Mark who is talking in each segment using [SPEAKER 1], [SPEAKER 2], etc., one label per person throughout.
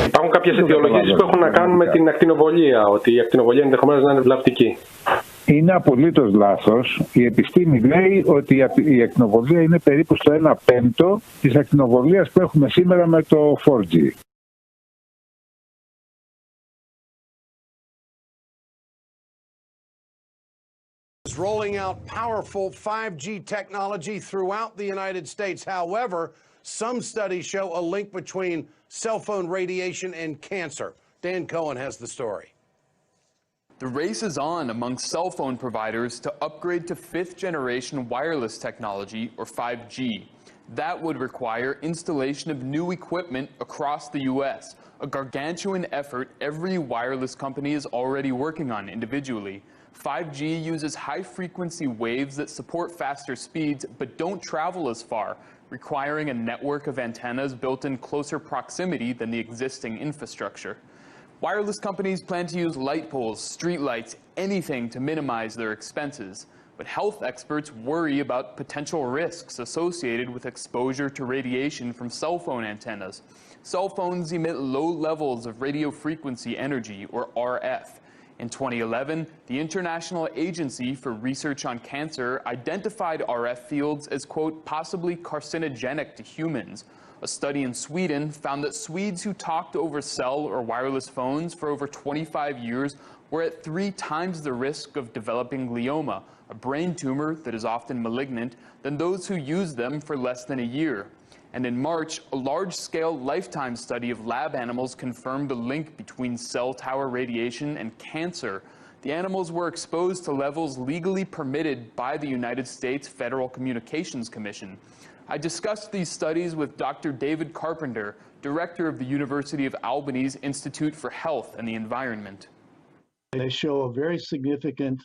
[SPEAKER 1] Υπάρχουν κάποιες αιτιολογίες που έχουν να κάνουν με την ακτινοβολία, ότι η ακτινοβολία ενδεχομένως να είναι βλαπτική.
[SPEAKER 2] Είναι απολύτως λάθος. Η επιστήμη λέει ότι η ακτινοβολία είναι περίπου στο 1/5 της ακτινοβολίας που έχουμε σήμερα με το 4G.
[SPEAKER 3] Rolling out powerful 5G technology throughout the United States. However, some studies show a link between cell phone radiation and cancer. Dan Cohen has the story.
[SPEAKER 4] The race is on among cell phone providers to upgrade to 5th generation wireless technology, or 5G. That would require installation of new equipment across the US, a gargantuan effort every wireless company is already working on individually. 5G uses high-frequency waves that support faster speeds but don't travel as far, requiring a network of antennas built in closer proximity than the existing infrastructure. Wireless companies plan to use light poles, streetlights, anything to minimize their expenses. But health experts worry about potential risks associated with exposure to radiation from cell phone antennas. Cell phones emit low levels of radio frequency energy, or RF. In 2011, the International Agency for Research on Cancer identified RF fields as, quote, possibly carcinogenic to humans. A study in Sweden found that Swedes who talked over cell or wireless phones for over 25 years were at 3 times the risk of developing glioma, a brain tumor that is often malignant, than those who used them for less than a year. And in March, a large-scale lifetime study of lab animals confirmed a link between cell tower radiation and cancer. The animals were exposed to levels legally permitted by the United States Federal Communications Commission. I discussed these studies with Dr. David Carpenter, director of the University of Albany's Institute for Health and the Environment.
[SPEAKER 5] They show a very significant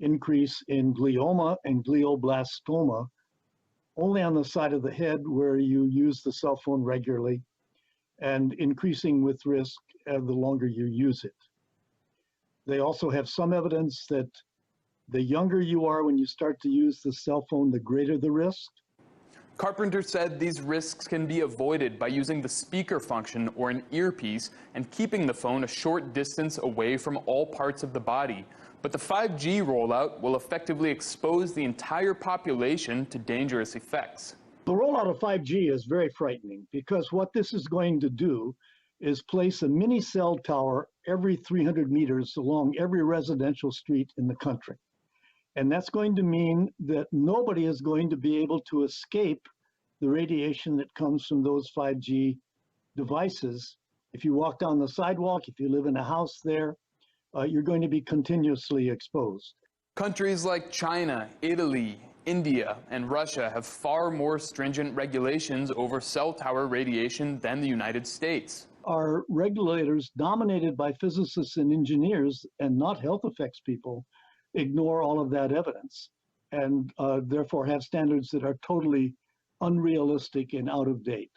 [SPEAKER 5] increase in glioma and glioblastoma only on the side of the head where you use the cell phone regularly, and increasing with risk the longer you use it. They also have some evidence that the younger you are when you start to use the cell phone, the greater the risk.
[SPEAKER 4] Carpenter said these risks can be avoided by using the speaker function or an earpiece and keeping the phone a short distance away from all parts of the body. But the 5G rollout will effectively expose the entire population to dangerous effects.
[SPEAKER 5] The rollout of 5G is very frightening because what this is going to do is place a mini cell tower every 300 meters along every residential street in the country. And that's going to mean that nobody is going to be able to escape the radiation that comes from those 5G devices. If you walk down the sidewalk, if you live in a house there, you're going to be continuously exposed.
[SPEAKER 4] Countries like China, Italy, India, and Russia have far more stringent regulations over cell tower radiation than the United States.
[SPEAKER 5] Our regulators, dominated by physicists and engineers and not health effects people, ignore all of that evidence and therefore have standards that are totally unrealistic and out of date.